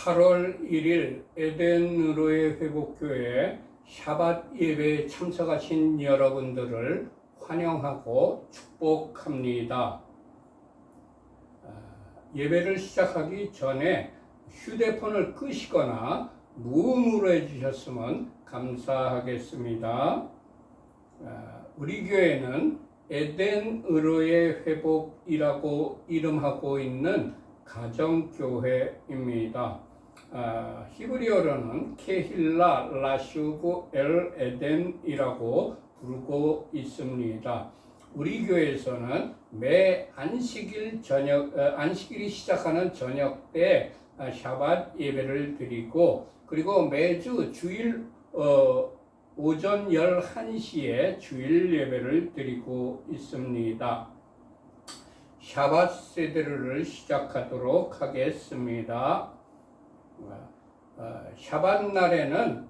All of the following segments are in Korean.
8월 1일 에덴으로의 회복교회 샤밧 예배에 참석하신 여러분들을 환영하고 축복합니다. 예배를 시작하기 전에 휴대폰을 끄시거나 무음으로 해주셨으면 감사하겠습니다. 우리 교회는 에덴으로의 회복이라고 이름하고 있는 가정교회입니다. 히브리어로는 케힐라 라슈브 엘 에덴이라고 부르고 있습니다. 우리 교회에서는 매 안식일이 시작하는 저녁 때 샤밧 예배를 드리고, 그리고 매주 주일 오전 11시에 주일 예배를 드리고 있습니다. 샤밧 세데르를 시작하도록 하겠습니다. 샤밧 날에는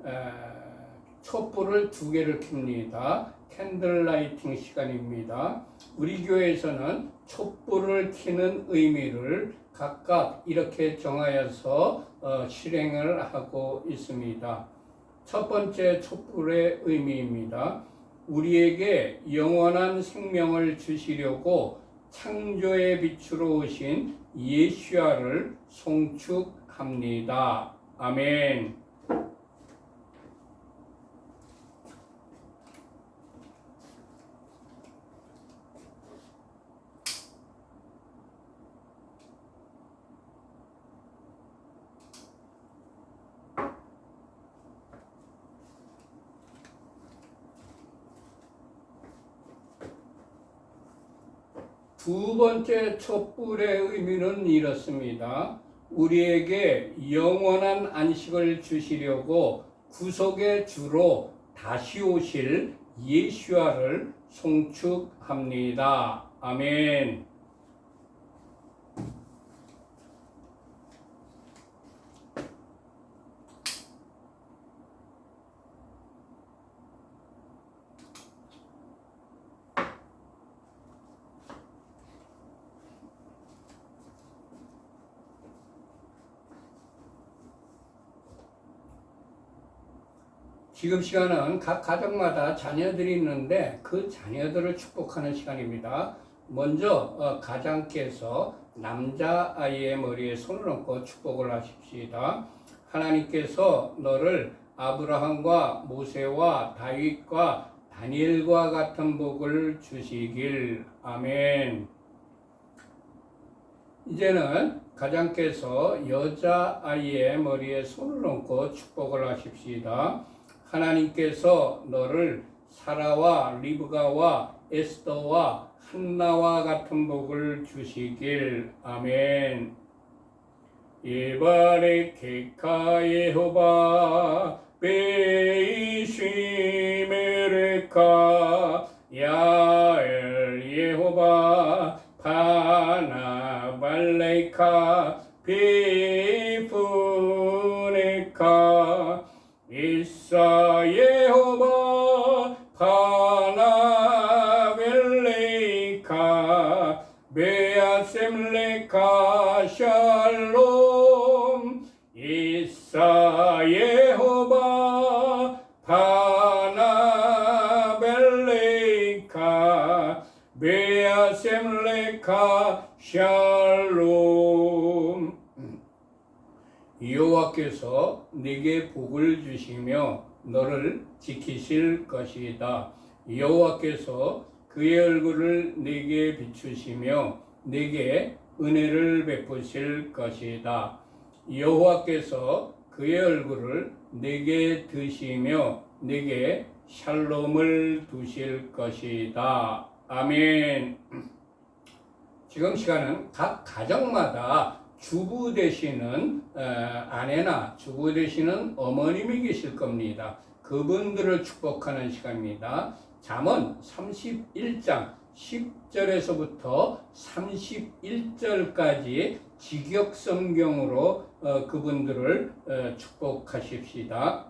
촛불을 2개를 켭니다. 캔들 라이팅 시간입니다. 우리 교회에서는 촛불을 켜는 의미를 각각 이렇게 정하여서 실행을 하고 있습니다. 첫 번째 촛불의 의미입니다. 우리에게 영원한 생명을 주시려고 창조의 빛으로 오신 예수야를 송축합니다. 아멘. 두 번째 촛불의 의미는 이렇습니다. 우리에게 영원한 안식을 주시려고 구속의 주로 다시 오실 예수야를 송축합니다. 아멘. 지금 시간은 각 가정마다 자녀들이 있는데 그 자녀들을 축복하는 시간입니다. 먼저 가장께서 남자아이의 머리에 손을 얹고 축복을 하십시다. 하나님께서 너를 아브라함과 모세와 다윗과 다니엘과 같은 복을 주시길. 아멘. 이제는 가장께서 여자아이의 머리에 손을 얹고 축복을 하십시다. 하나님께서 너를 사라와 리브가와 에스더와 한나와 같은 복을 주시길. 아멘. 예바레케카 예호바 베이시메레카 야엘 예호바 파나발레카 비푸네카 이사 예호바 파나벨레이카 베아셈레카 샬롬 이사 예호바 파나벨레이카 베아셈레카 샬롬. 여호와께서 네게 복을 주시며 너를 지키실 것이다. 여호와께서 그의 얼굴을 네게 비추시며 네게 은혜를 베푸실 것이다. 여호와께서 그의 얼굴을 네게 드시며 네게 샬롬을 두실 것이다. 아멘. 지금 시간은 각 가정마다 주부 되시는 아내나 주부 되시는 어머님이 계실 겁니다. 그분들을 축복하는 시간입니다. 잠언 31장 10절에서부터 31절까지 직역성경으로 그분들을 축복하십시다.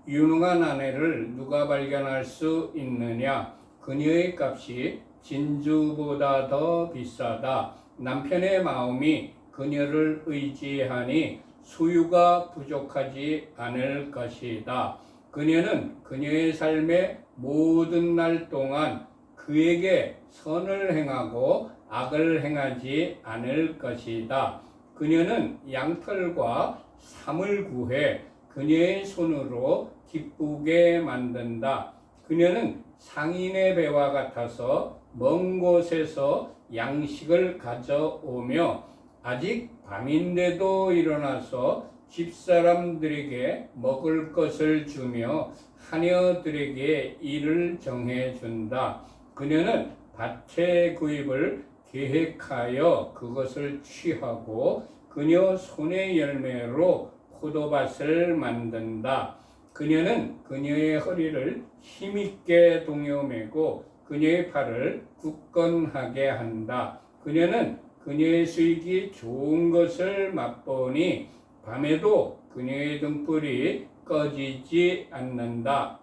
유능한 아내를 누가 발견할 수 있느냐? 그녀의 값이 진주보다 더 비싸다. 남편의 마음이 그녀를 의지하니 소유가 부족하지 않을 것이다. 그녀는 그녀의 삶의 모든 날 동안 그에게 선을 행하고 악을 행하지 않을 것이다. 그녀는 양털과 삼을 구해 그녀의 손으로 기쁘게 만든다. 그녀는 상인의 배와 같아서 먼 곳에서 양식을 가져오며 아직 밤인데도 일어나서 집사람들에게 먹을 것을 주며 하녀들에게 일을 정해준다. 그녀는 밭의 구입을 계획하여 그것을 취하고 그녀 손의 열매로 포도밭을 만든다. 그녀는 그녀의 허리를 힘있게 동여매고 그녀의 팔을 굳건하게 한다. 그녀는 그녀의 수익이 좋은 것을 맛보니 밤에도 그녀의 등불이 꺼지지 않는다.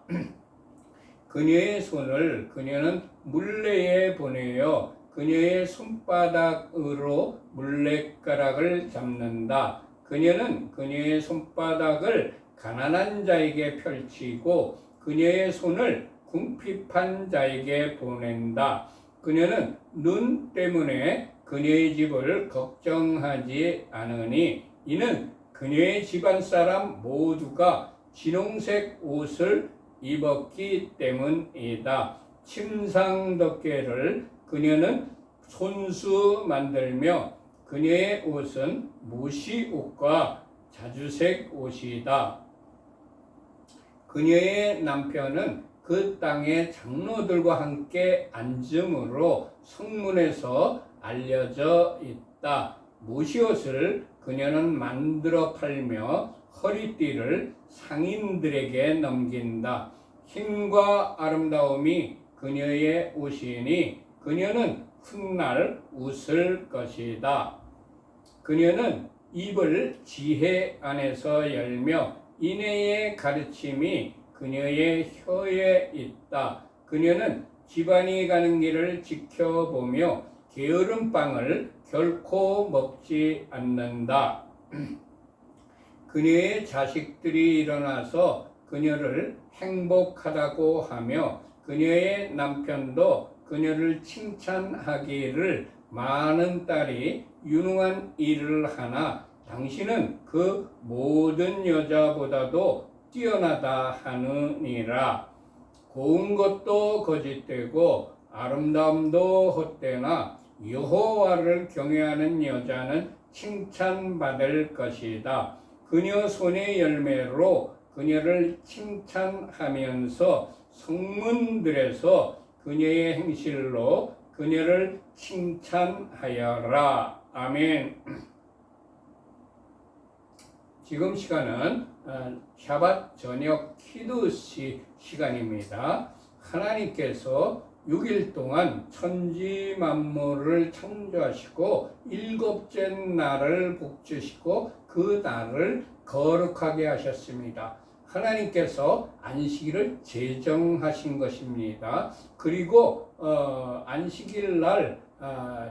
그녀의 손을 그녀는 물레에 보내어 그녀의 손바닥으로 물레가락을 잡는다. 그녀는 그녀의 손바닥을 가난한 자에게 펼치고 그녀의 손을 궁핍한 자에게 보낸다. 그녀는 눈 때문에 그녀의 집을 걱정하지 않으니 이는 그녀의 집안 사람 모두가 진홍색 옷을 입었기 때문이다. 침상 덮개를 그녀는 손수 만들며 그녀의 옷은 무시 옷과 자주색 옷이다. 그녀의 남편은 그 땅의 장로들과 함께 앉음으로 성문에서 알려져 있다. 무시옷을 그녀는 만들어 팔며 허리띠를 상인들에게 넘긴다. 힘과 아름다움이 그녀의 옷이니 그녀는 훗날 웃을 것이다. 그녀는 입을 지혜 안에서 열며 인애의 가르침이 그녀의 혀에 있다. 그녀는 집안이 가는 길을 지켜보며 게으른 빵을 결코 먹지 않는다. 그녀의 자식들이 일어나서 그녀를 행복하다고 하며 그녀의 남편도 그녀를 칭찬하기를 많은 딸이 유능한 일을 하나 당신은 그 모든 여자보다도 뛰어나다 하느니라. 고운 것도 거짓되고 아름다움도 헛되나 여호와를 경외하는 여자는 칭찬받을 것이다. 그녀 손의 열매로 그녀를 칭찬하면서 성문들에서 그녀의 행실로 그녀를 칭찬하여라. 아멘. 지금 시간은 샤밧 저녁 키두시 시간입니다. 하나님께서 6일 동안 천지 만물을 창조하시고 일곱째 날을 복주시고 그 날을 거룩하게 하셨습니다. 하나님께서 안식일을 제정하신 것입니다. 그리고 안식일 날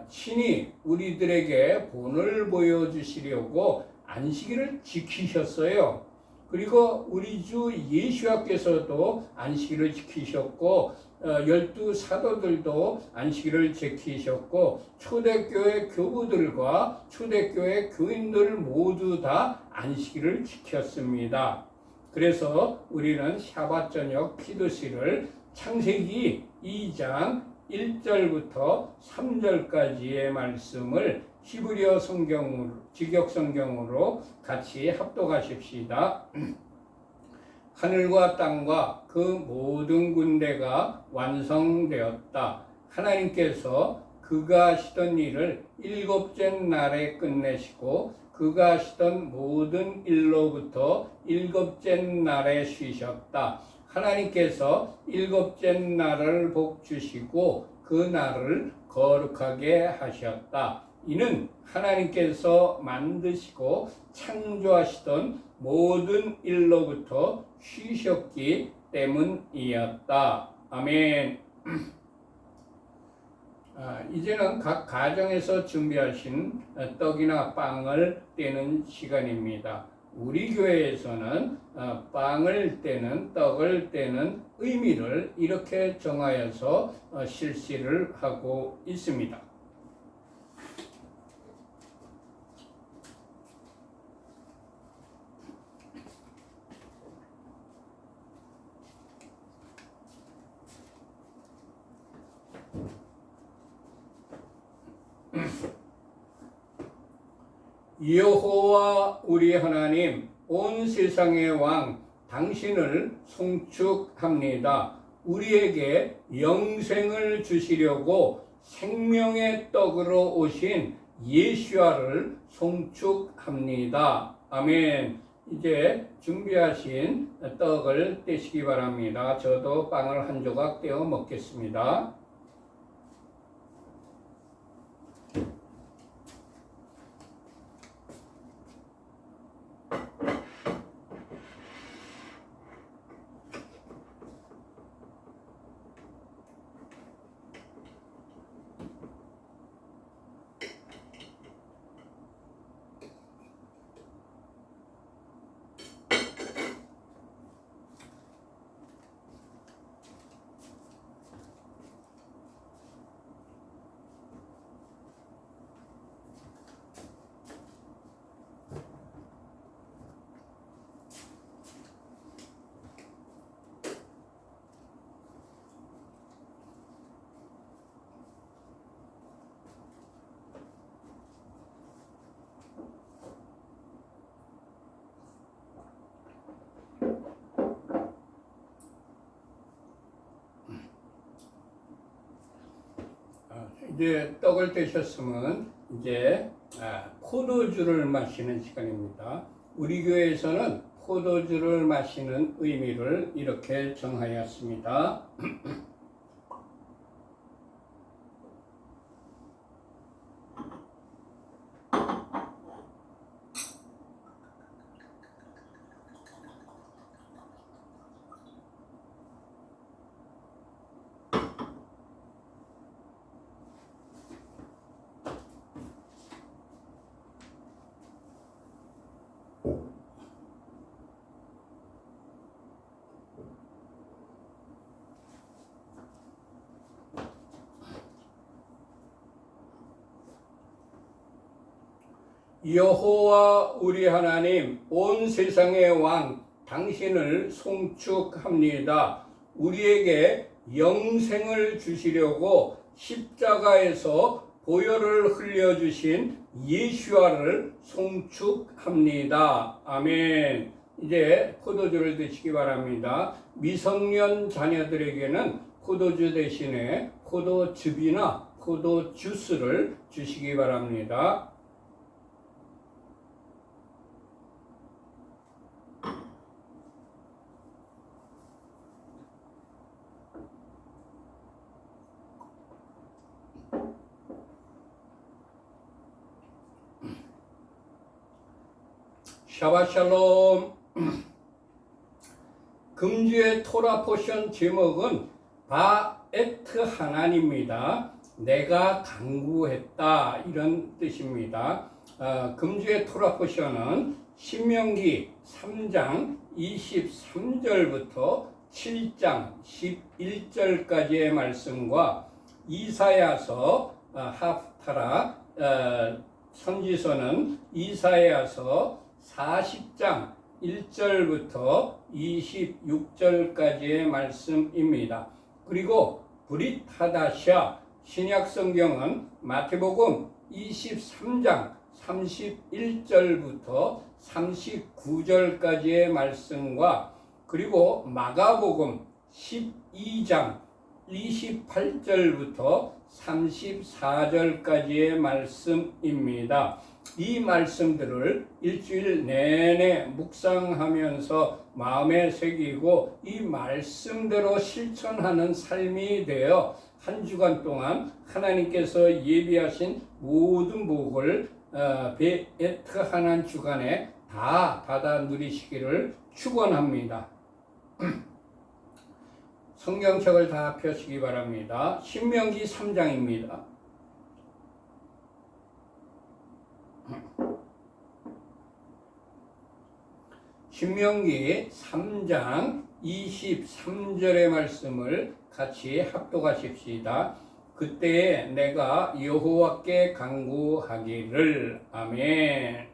친히 우리들에게 본을 보여주시려고 안식일을 지키셨어요. 그리고 우리 주 예수께서도 안식일을 지키셨고 12 사도들도 안식일을 지키셨고 초대교회 교부들과 초대교회 교인들 모두 다 안식일을 지켰습니다. 그래서 우리는 샤밧 저녁 키두시를 창세기 2장 1절부터 3절까지의 말씀을 히브리어 성경으로 직역 성경으로 같이 합독하십시다. 하늘과 땅과 그 모든 군대가 완성되었다. 하나님께서 그가 하시던 일을 일곱째 날에 끝내시고 그가 하시던 모든 일로부터 일곱째 날에 쉬셨다. 하나님께서 일곱째 날을 복주시고 그 날을 거룩하게 하셨다. 이는 하나님께서 만드시고 창조하시던 모든 일로부터 쉬셨기 때문이었다. 아멘. 이제는 각 가정에서 준비하신 떡이나 빵을 떼는 시간입니다. 우리 교회에서는 빵을 떼는, 떡을 떼는 의미를 이렇게 정하여서 실시를 하고 있습니다. 여호와 우리 하나님, 온 세상의 왕 당신을 송축합니다. 우리에게 영생을 주시려고 생명의 떡으로 오신 예수와를 송축합니다. 아멘. 이제 준비하신 떡을 떼시기 바랍니다. 저도 빵을 한 조각 떼어 먹겠습니다. 이제 떡을 떼셨으면 이제 포도주를 마시는 시간입니다. 우리 교회에서는 포도주를 마시는 의미를 이렇게 정하였습니다. 여호와 우리 하나님, 온 세상의 왕 당신을 송축합니다. 우리에게 영생을 주시려고 십자가에서 보혈을 흘려주신 예수와를 송축합니다. 아멘. 이제 포도주를 드시기 바랍니다. 미성년 자녀들에게는 포도주 대신에 포도즙이나 포도주스를 주시기 바랍니다. 샤바샬롬. 금주의 토라 포션 제목은 바에트 하나님입니다. 내가 간구했다, 이런 뜻입니다. 금주의 토라 포션은 신명기 3장 23절부터 7장 11절까지의 말씀과 이사야서 하프타라 선지서는 이사야서 40장 1절부터 26절까지의 말씀입니다. 그리고 브릿하다샤 신약성경은 마태복음 23장 31절부터 39절까지의 말씀과 그리고 마가복음 12장 28절부터 34절까지의 말씀입니다. 이 말씀들을 일주일 내내 묵상하면서 마음에 새기고 이 말씀대로 실천하는 삶이 되어 한 주간 동안 하나님께서 예비하신 모든 복을 베에트하는 주간에 다 받아 누리시기를 축원합니다. 성경책을 다 펴시기 바랍니다. 신명기 3장입니다. 신명기 3장 23절의 말씀을 같이 합독하십시다. 그때에 내가 여호와께 간구하기를. 아멘.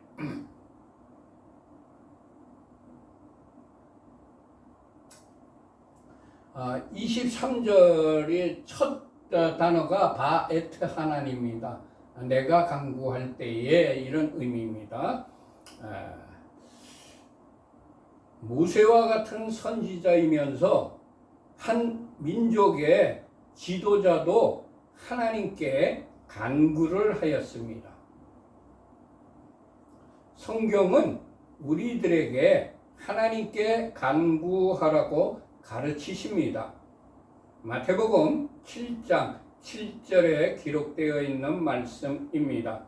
23절의 첫 단어가 바에트 하나님입니다. 내가 간구할 때에 이런 의미입니다. 모세와 같은 선지자이면서 한 민족의 지도자도 하나님께 간구를 하였습니다. 성경은 우리들에게 하나님께 간구하라고 가르치십니다. 마태복음 7장 7절에 기록되어 있는 말씀입니다.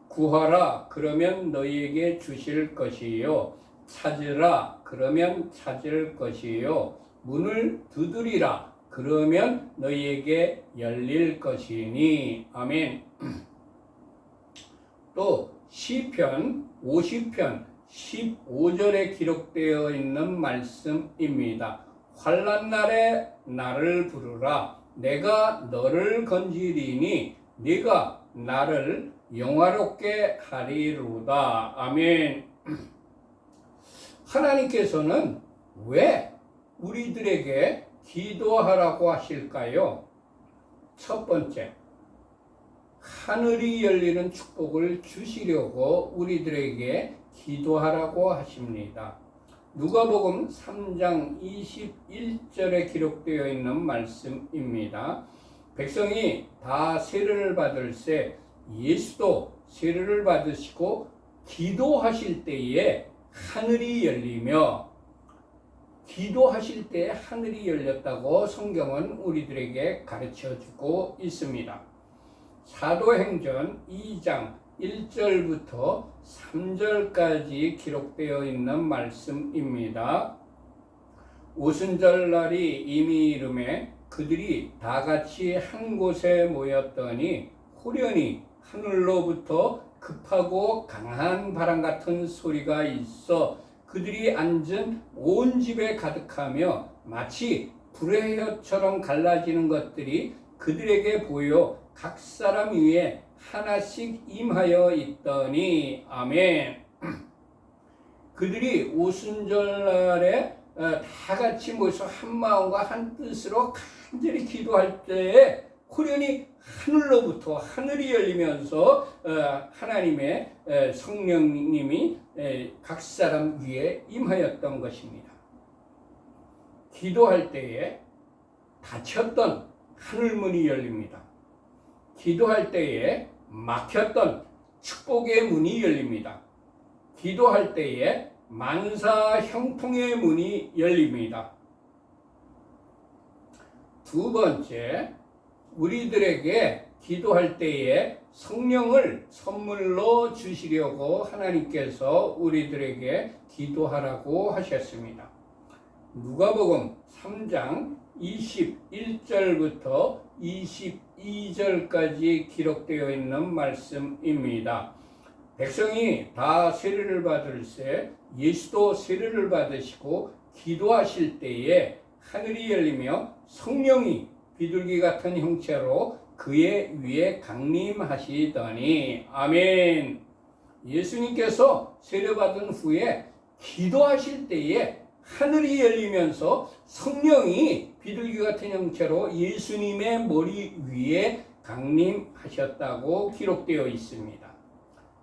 구하라 그러면 너희에게 주실 것이요 찾으라 그러면 찾을 것이요 문을 두드리라 그러면 너희에게 열릴 것이니. 아멘. 또 시편 50편 15절에 기록되어 있는 말씀입니다. 환난 날에 나를 부르라 내가 너를 건지리니 네가 나를 영화롭게 하리로다. 아멘. 하나님께서는 왜 우리들에게 기도하라고 하실까요? 첫 번째, 하늘이 열리는 축복을 주시려고 우리들에게 기도하라고 하십니다. 누가복음 3장 21절에 기록되어 있는 말씀입니다. 백성이 다 세례를 받을새 예수도 세례를 받으시고 기도하실 때에 하늘이 열리며, 기도하실 때 하늘이 열렸다고 성경은 우리들에게 가르쳐주고 있습니다. 사도행전 2장 1절부터 3절까지 기록되어 있는 말씀입니다. 오순절날이 이미 이르매 그들이 다 같이 한 곳에 모였더니 호련히 하늘로부터 급하고 강한 바람 같은 소리가 있어 그들이 앉은 온 집에 가득하며 마치 불의 혀처럼 갈라지는 것들이 그들에게 보여 각 사람 위에 하나씩 임하여 있더니. 아멘. 그들이 오순절날에 다 같이 모여서 한 마음과 한 뜻으로 간절히 기도할 때에 호련히 하늘로부터 하늘이 열리면서 하나님의 성령님이 각 사람 위에 임하였던 것입니다. 기도할 때에 닫혔던 하늘문이 열립니다. 기도할 때에 막혔던 축복의 문이 열립니다. 기도할 때에 만사 형통의 문이 열립니다. 두 번째, 우리들에게 기도할 때에 성령을 선물로 주시려고 하나님께서 우리들에게 기도하라고 하셨습니다. 누가복음 3장 21절부터 22절까지 기록되어 있는 말씀입니다. 백성이 다 세례를 받을새 예수도 세례를 받으시고 기도하실 때에 하늘이 열리며 성령이 비둘기 같은 형체로 그의 위에 강림하시더니. 아멘. 예수님께서 세례받은 후에 기도하실 때에 하늘이 열리면서 성령이 비둘기 같은 형체로 예수님의 머리 위에 강림하셨다고 기록되어 있습니다.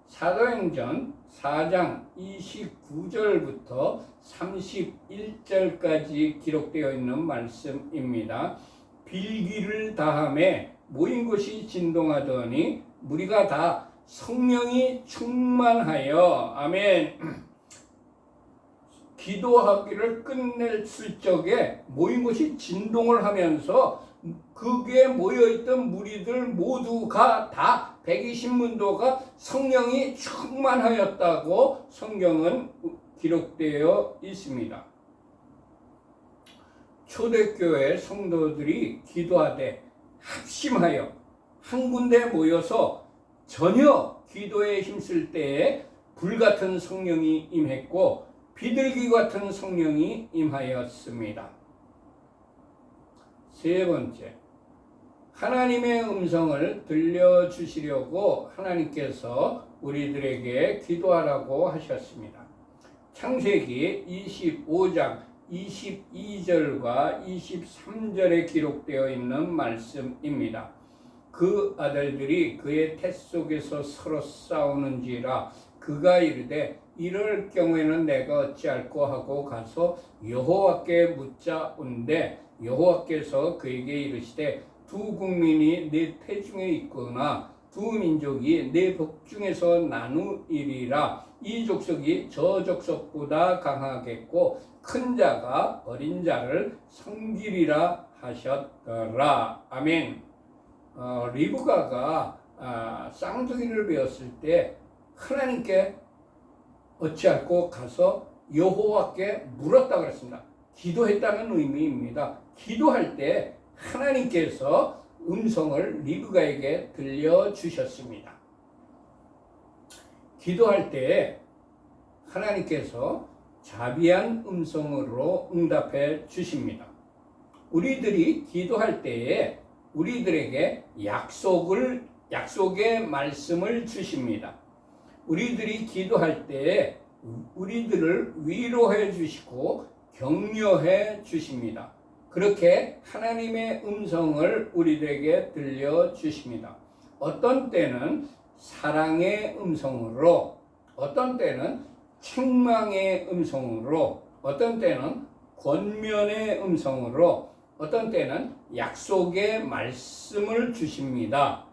사도행전 4장 29절부터 31절까지 기록되어 있는 말씀입니다. 빌기를 다함에 모인 곳이 진동하더니 무리가 다 성령이 충만하여. 아멘. 기도하기를 끝냈을 적에 모인 곳이 진동을 하면서 그게 모여있던 무리들 모두가 다 120문도가 성령이 충만하였다고 성경은 기록되어 있습니다. 초대교회 성도들이 기도하되 합심하여 한 군데 모여서 전혀 기도에 힘쓸 때에 불같은 성령이 임했고 비둘기 같은 성령이 임하였습니다. 세 번째, 하나님의 음성을 들려주시려고 하나님께서 우리들에게 기도하라고 하셨습니다. 창세기 25장 22절과 23절에 기록되어 있는 말씀입니다. 그 아들들이 그의 태 속에서 서로 싸우는지라 그가 이르되 이럴 경우에는 내가 어찌할꼬 하고 가서 여호와께 묻자온대 여호와께서 그에게 이르시되 두 국민이 내 태중에 있거나 두 민족이 내 복중에서 나누이리라. 이 족속이 저 족속보다 강하겠고 큰 자가 어린 자를 섬기리라 하셨더라. 아멘. 리브가가 쌍둥이를 배웠을 때 하나님께 어찌할꼬 가서 여호와께 물었다 그랬습니다. 기도했다는 의미입니다. 기도할 때 하나님께서 음성을 리브가에게 들려주셨습니다. 기도할 때 하나님께서 자비한 음성으로 응답해 주십니다. 우리들이 기도할 때에 우리들에게 약속의 말씀을 주십니다. 우리들이 기도할 때에 우리들을 위로해 주시고 격려해 주십니다. 그렇게 하나님의 음성을 우리들에게 들려주십니다. 어떤 때는 사랑의 음성으로, 어떤 때는 책망의 음성으로, 어떤 때는 권면의 음성으로, 어떤 때는 약속의 말씀을 주십니다.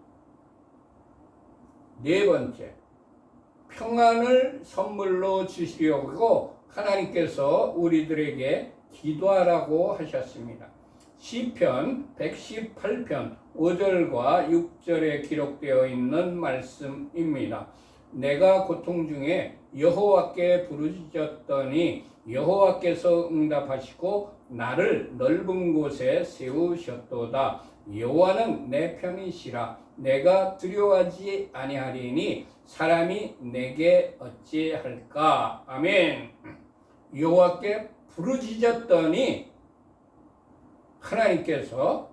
네 번째, 평안을 선물로 주시려고 하나님께서 우리들에게 기도하라고 하셨습니다. 시편 118편 5절과 6절에 기록되어 있는 말씀입니다. 내가 고통 중에 여호와께 부르짖었더니 여호와께서 응답하시고 나를 넓은 곳에 세우셨도다. 여호와는 내 편이시라. 내가 두려워하지 아니하리니 사람이 내게 어찌할까. 아멘. 여호와께 부르짖었더니 하나님께서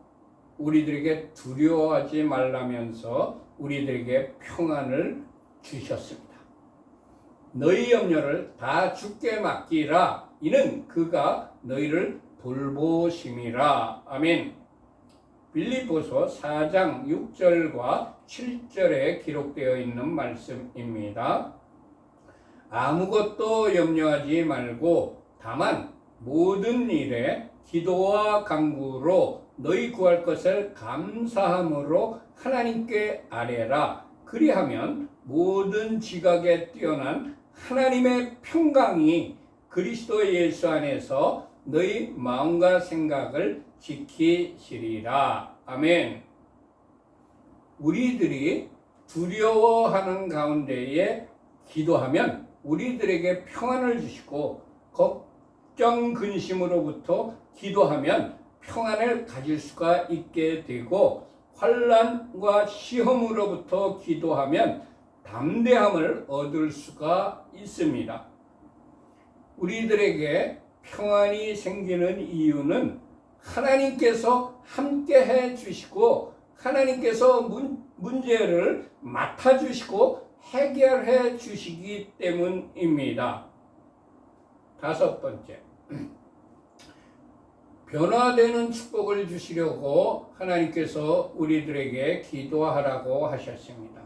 우리들에게 두려워하지 말라면서 우리들에게 평안을 주셨습니다. 너희 염려를 다 주께 맡기라. 이는 그가 너희를 돌보심이라. 아멘. 빌립보서 4장 6절과 7절에 기록되어 있는 말씀입니다. 아무것도 염려하지 말고 다만 모든 일에 기도와 간구로 너희 구할 것을 감사함으로 하나님께 아뢰라. 그리하면 모든 지각에 뛰어난 하나님의 평강이 그리스도 예수 안에서 너희 마음과 생각을 지키시리라. 아멘. 우리들이 두려워하는 가운데에 기도하면 우리들에게 평안을 주시고 걱정 근심으로부터 기도하면 평안을 가질 수가 있게 되고 환난과 시험으로부터 기도하면 담대함을 얻을 수가 있습니다. 우리들에게 평안이 생기는 이유는 하나님께서 함께 해 주시고 하나님께서 문제를 맡아 주시고 해결해 주시기 때문입니다. 다섯 번째, 변화되는 축복을 주시려고 하나님께서 우리들에게 기도하라고 하셨습니다.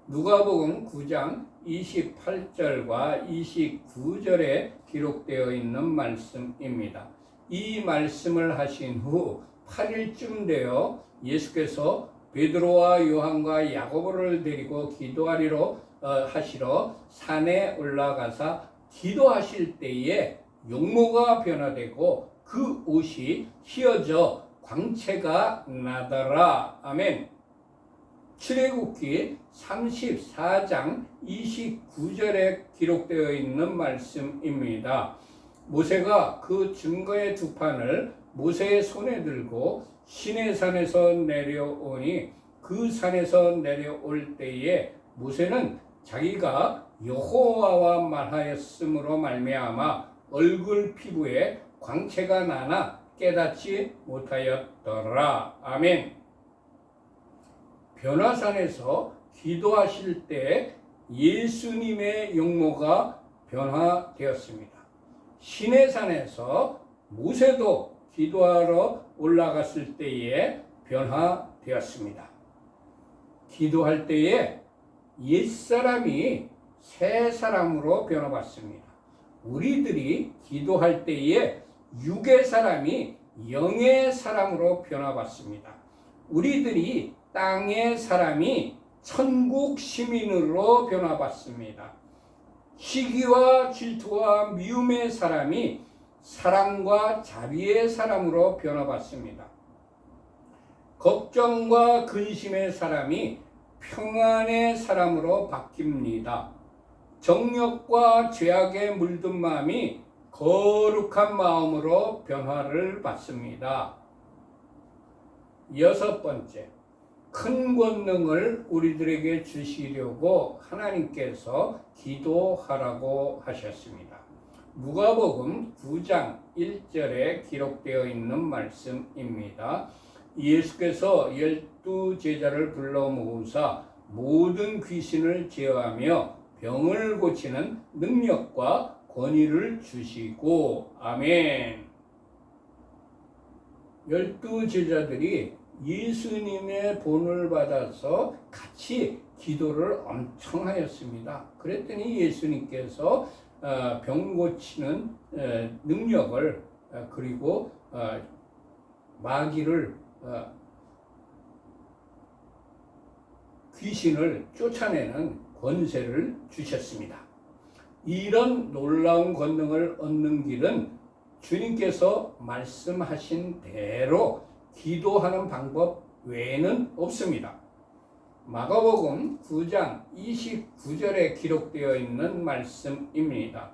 누가복음 9장 28절과 29절에 기록되어 있는 말씀입니다. 이 말씀을 하신 후 8일쯤 되어 예수께서 베드로와 요한과 야고보를 데리고 기도하리로 하시러 산에 올라가사 기도하실 때에 용모가 변화되고 그 옷이 휘어져 광채가 나더라. 아멘. 출애굽기 34장 29절에 기록되어 있는 말씀입니다. 모세가 그 증거의 두 판을 모세의 손에 들고 시내산에서 내려오니 그 산에서 내려올 때에 모세는 자기가 여호와와 말하였으므로 말미암아 얼굴 피부에 광채가 나나 깨닫지 못하였더라. 아멘. 변화산에서 기도하실 때 예수님의 용모가 변화되었습니다. 시내산에서 모세도 기도하러 올라갔을 때에 변화되었습니다. 기도할 때에 옛사람이 새 사람으로 변화받습니다. 우리들이 기도할 때에 육의 사람이 영의 사람으로 변화받습니다. 우리들이 땅의 사람이 천국 시민으로 변화받습니다. 시기와 질투와 미움의 사람이 사랑과 자비의 사람으로 변화받습니다. 걱정과 근심의 사람이 평안의 사람으로 바뀝니다. 정욕과 죄악에 물든 마음이 거룩한 마음으로 변화를 받습니다. 여섯 번째, 큰 권능을 우리들에게 주시려고 하나님께서 기도하라고 하셨습니다. 누가복음 9장 1절에 기록되어 있는 말씀입니다. 예수께서 12제자를 불러 모으사 모든 귀신을 제어하며 병을 고치는 능력과 권위를 주시고, 아멘. 12제자들이 예수님의 본을 받아서 같이 기도를 엄청 하였습니다. 그랬더니 예수님께서 병 고치는 능력을 그리고 마귀를 귀신을 쫓아내는 권세를 주셨습니다. 이런 놀라운 권능을 얻는 길은 주님께서 말씀하신 대로 기도하는 방법 외에는 없습니다. 마가복음 9장 29절에 기록되어 있는 말씀입니다.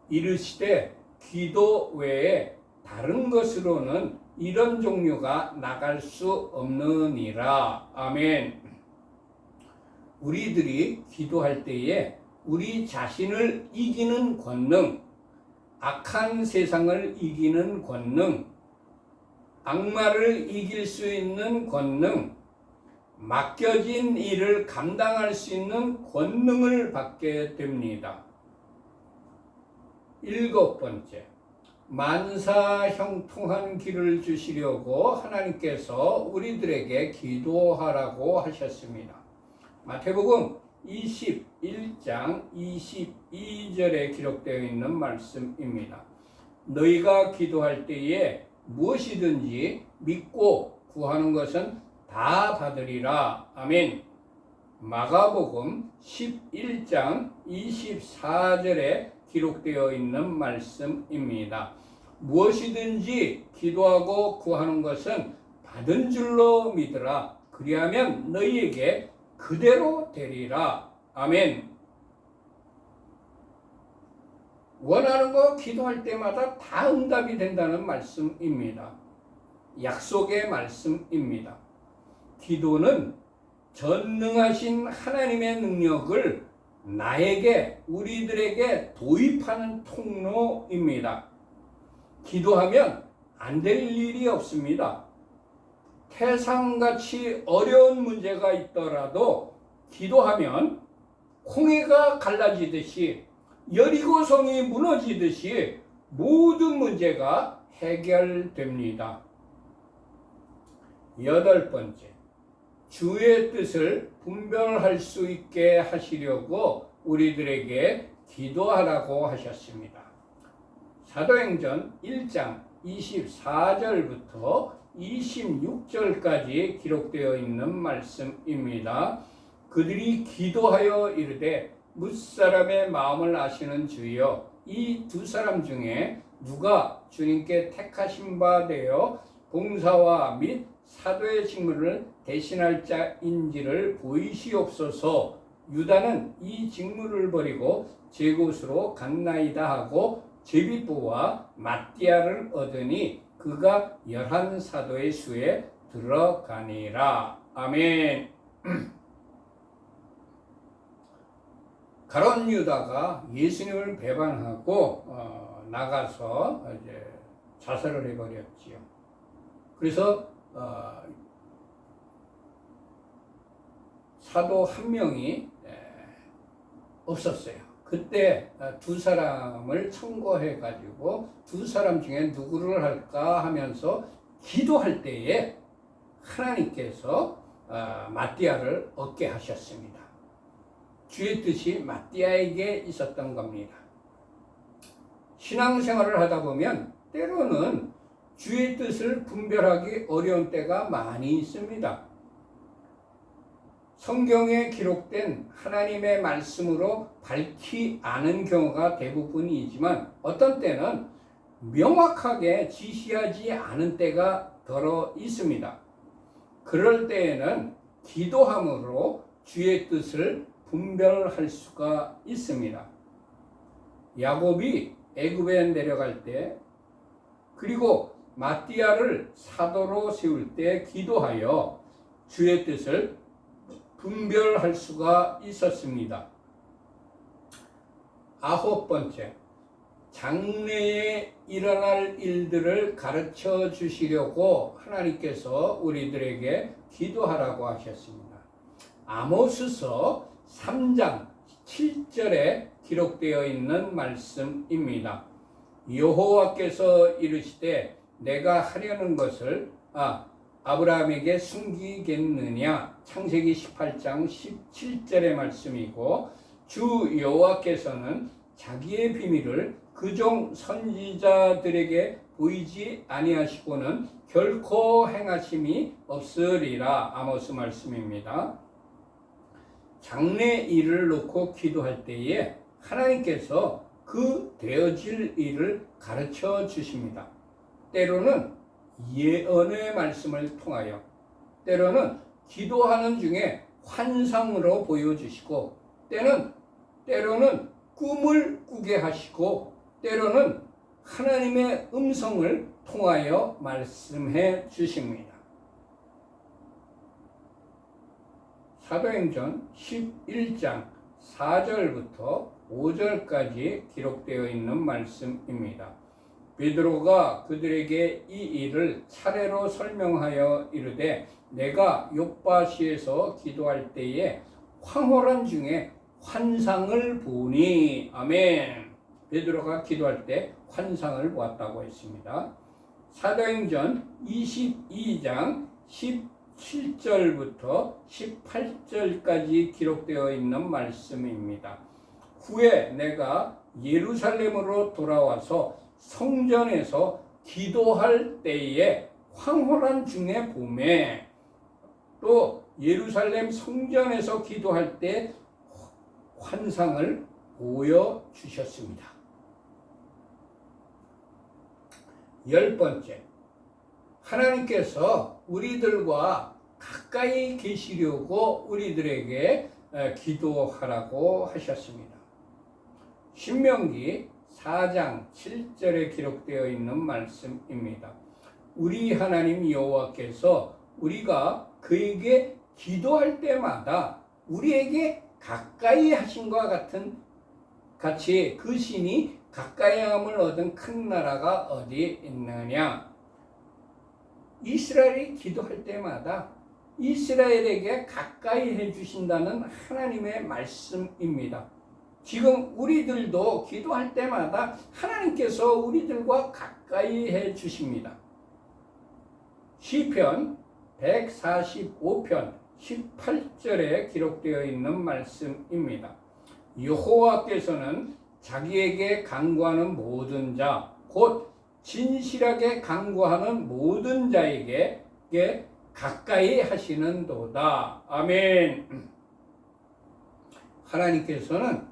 이르시되 기도 외에 다른 것으로는 이런 종류가 나갈 수 없느니라. 아멘. 우리들이 기도할 때에 우리 자신을 이기는 권능, 악한 세상을 이기는 권능, 악마를 이길 수 있는 권능, 맡겨진 일을 감당할 수 있는 권능을 받게 됩니다. 일곱 번째, 만사형통한 길을 주시려고 하나님께서 우리들에게 기도하라고 하셨습니다. 마태복음 21장 22절에 기록되어 있는 말씀입니다. 너희가 기도할 때에 무엇이든지 믿고 구하는 것은 다 받으리라. 아멘. 마가복음 11장 24절에 기록되어 있는 말씀입니다. 무엇이든지 기도하고 구하는 것은 받은 줄로 믿으라. 그리하면 너희에게 그대로 되리라. 아멘. 원하는 거 기도할 때마다 다 응답이 된다는 말씀입니다. 약속의 말씀입니다. 기도는 전능하신 하나님의 능력을 나에게, 우리들에게 도입하는 통로입니다. 기도하면 안 될 일이 없습니다. 태산같이 어려운 문제가 있더라도 기도하면 홍해가 갈라지듯이 여리고성이 무너지듯이 모든 문제가 해결됩니다. 여덟 번째, 주의 뜻을 분별할 수 있게 하시려고 우리들에게 기도하라고 하셨습니다. 사도행전 1장 24절부터 26절까지 기록되어 있는 말씀입니다. 그들이 기도하여 이르되 뭇사람의 마음을 아시는 주여, 이 두 사람 중에 누가 주님께 택하신 바 되어 봉사와 및 사도의 직무를 대신할 자인지를 보이시옵소서. 유다는 이 직무를 버리고 제 곳으로 갔나이다 하고 제비보와 마띠아를 얻으니 그가 11사도의 수에 들어가니라. 아멘. 가룟 유다가 예수님을 배반하고 나가서 이제 자살을 해버렸지요. 그래서 사도 한 명이 없었어요. 그때 두 사람을 청구해 가지고 두 사람 중에 누구를 할까 하면서 기도할 때에 하나님께서 마띠아를 얻게 하셨습니다. 주의 뜻이 마띠아에게 있었던 겁니다. 신앙생활을 하다 보면 때로는 주의 뜻을 분별하기 어려운 때가 많이 있습니다. 성경에 기록된 하나님의 말씀으로 밝히 아는 경우가 대부분이지만 어떤 때는 명확하게 지시하지 않은 때가 더러 있습니다. 그럴 때에는 기도함으로 주의 뜻을 분별할 수가 있습니다. 야곱이 애굽에 내려갈 때 그리고 마띠아를 사도로 세울 때 기도하여 주의 뜻을 분별할 수가 있었습니다. 9번째, 장래에 일어날 일들을 가르쳐 주시려고 하나님께서 우리들에게 기도하라고 하셨습니다. 아모스서 3장 7절에 기록되어 있는 말씀입니다. 여호와께서 이르시되 내가 하려는 것을 아브라함에게 숨기겠느냐. 창세기 18장 17절의 말씀이고 주 여호와께서는 자기의 비밀을 그종 선지자들에게 보이지 아니하시고는 결코 행하심이 없으리라. 아모스 말씀입니다. 장래 일을 놓고 기도할 때에 하나님께서 그 되어질 일을 가르쳐 주십니다. 때로는 예언의 말씀을 통하여, 때로는 기도하는 중에 환상으로 보여주시고, 때로는 꿈을 꾸게 하시고, 때로는 하나님의 음성을 통하여 말씀해 주십니다. 사도행전 11장 4절부터 5절까지 기록되어 있는 말씀입니다. 베드로가 그들에게 이 일을 차례로 설명하여 이르되 내가 요빠시에서 기도할 때에 황홀한 중에 환상을 보니. 아멘. 베드로가 기도할 때 환상을 보았다고 했습니다. 사도행전 22장 17절부터 18절까지 기록되어 있는 말씀입니다. 후에 내가 예루살렘으로 돌아와서 성전에서 기도할 때에 황홀한 중에 봄에, 또 예루살렘 성전에서 기도할 때 환상을 보여주셨습니다. 10번째, 하나님께서 우리들과 가까이 계시려고 우리들에게 기도하라고 하셨습니다. 신명기 4장 7절에 기록되어 있는 말씀입니다. 우리 하나님 여호와께서 우리가 그에게 기도할 때마다 우리에게 가까이 하신과 같이 그 신이 가까이함을 얻은 큰 나라가 어디 있느냐. 이스라엘이 기도할 때마다 이스라엘에게 가까이 해주신다는 하나님의 말씀입니다. 지금 우리들도 기도할 때마다 하나님께서 우리들과 가까이 해주십니다. 시편 145편 18절에 기록되어 있는 말씀입니다. 여호와께서는 자기에게 간구하는 모든 자, 곧 진실하게 간구하는 모든 자에게 가까이 하시는도다. 아멘. 하나님께서는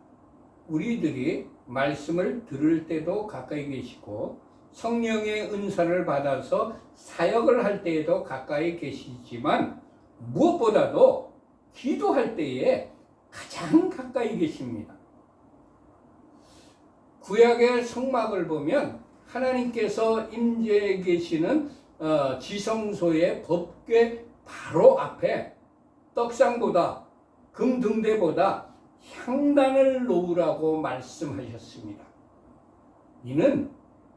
우리들이 말씀을 들을 때도 가까이 계시고 성령의 은사를 받아서 사역을 할 때에도 가까이 계시지만 무엇보다도 기도할 때에 가장 가까이 계십니다. 구약의 성막을 보면 하나님께서 임재해 계시는 지성소의 법궤 바로 앞에 떡상보다 금등대보다 향단을 놓으라고 말씀하셨습니다. 이는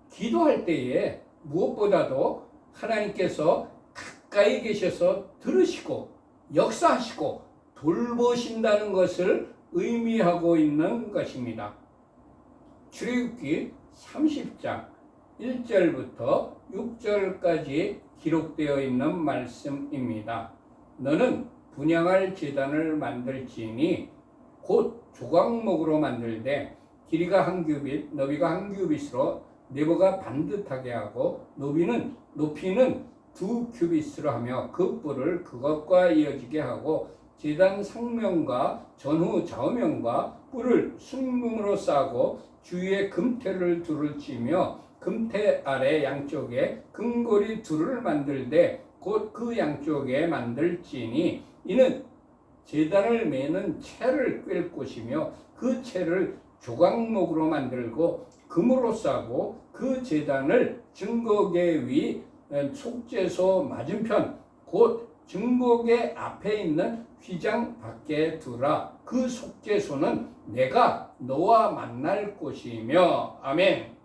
기도할 때에 무엇보다도 하나님께서 가까이 계셔서 들으시고 역사하시고 돌보신다는 것을 의미하고 있는 것입니다. 출애굽기 30장 1절부터 6절까지 기록되어 있는 말씀입니다. 너는 분향할 제단을 만들지니 곧 조각목으로 만들되 길이가 한 규빗, 너비가 한 규빗으로 내부가 반듯하게 하고 높이는 2규빗으로 하며 그 뿔을 그것과 이어지게 하고 제단 상면과 전후 좌우면과 뿔을 순금으로 싸고 주위에 금테를 둘을 치며 금테 아래 양쪽에 금고리 둘을 만들되 곧 그 양쪽에 만들지니 이는 제단을 매는 채를 꿰 곳이며 그 채를 조각목으로 만들고 금으로 싸고 그 제단을 증거궤 위 속죄소 맞은편 곧 증거궤 앞에 있는 휘장 밖에 두라. 그 속죄소는 내가 너와 만날 곳이며 아멘.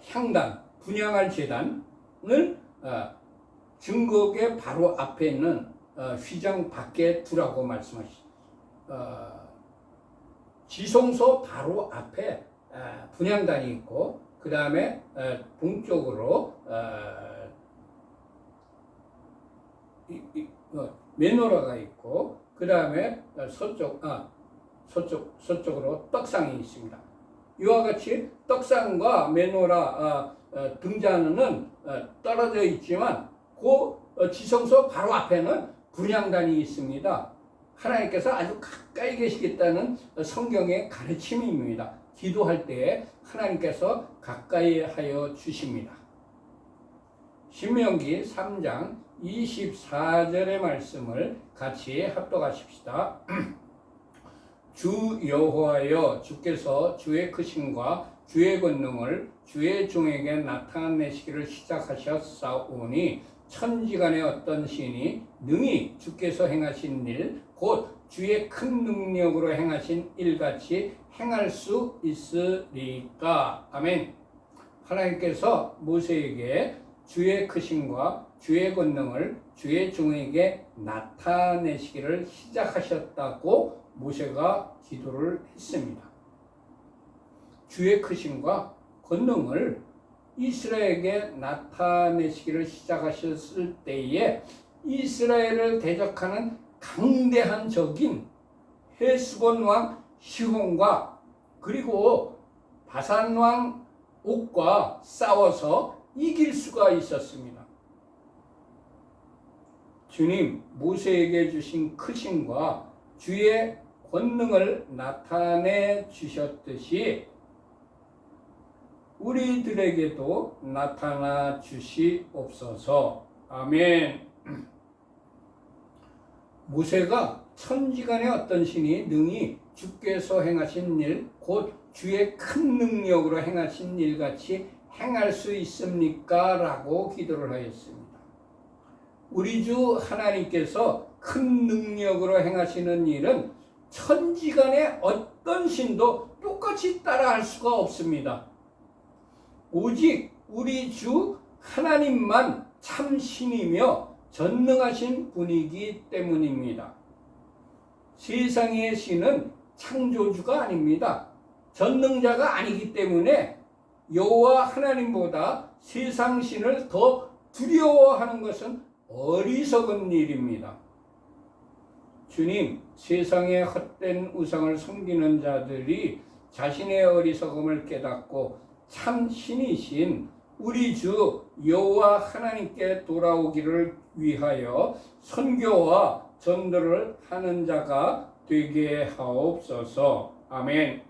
향단 분향할 제단을 증거궤 바로 앞에 있는 휘장 밖에 두라고 말씀하시죠. 지성소 바로 앞에 분향단이 있고 그 다음에 동쪽으로 메노라가 있고 그 다음에 서쪽으로 떡상이 있습니다. 이와 같이 떡상과 메노라 등잔은 떨어져 있지만 그 지성소 바로 앞에는 분향단이 있습니다. 하나님께서 아주 가까이 계시겠다는 성경의 가르침입니다. 기도할 때에 하나님께서 가까이 하여 주십니다. 신명기 3장 24절의 말씀을 같이 합독하십시다. 주 여호와여 주께서 주의 크심과 주의 권능을 주의 종에게 나타내시기를 시작하셨사오니 천지간의 어떤 신이 능히 주께서 행하신 일 곧 주의 큰 능력으로 행하신 일같이 행할 수 있으리까. 아멘. 하나님께서 모세에게 주의 크심과 주의 권능을 주의 종에게 나타내시기를 시작하셨다고 모세가 기도를 했습니다. 주의 크심과 권능을 이스라엘에게 나타내시기를 시작하셨을 때에 이스라엘을 대적하는 강대한 적인 헤스본 왕 시혼과 그리고 바산 왕 옥과 싸워서 이길 수가 있었습니다. 주님 모세에게 주신 크심과 주의 권능을 나타내 주셨듯이 우리들에게도 나타나 주시옵소서. 아멘. 모세가 천지간의 어떤 신이 능히 주께서 행하신 일, 곧 주의 큰 능력으로 행하신 일같이 행할 수 있습니까? 라고 기도를 하였습니다. 우리 주 하나님께서 큰 능력으로 행하시는 일은 천지간의 어떤 신도 똑같이 따라할 수가 없습니다. 오직 우리 주 하나님만 참 신이며 전능하신 분이기 때문입니다. 세상의 신은 창조주가 아닙니다. 전능자가 아니기 때문에 여호와 하나님보다 세상 신을 더 두려워하는 것은 어리석은 일입니다. 주님, 세상의 헛된 우상을 섬기는 자들이 자신의 어리석음을 깨닫고 참 신이신 우리 주 여호와 하나님께 돌아오기를 위하여 선교와 전도를 하는 자가 되게 하옵소서. 아멘.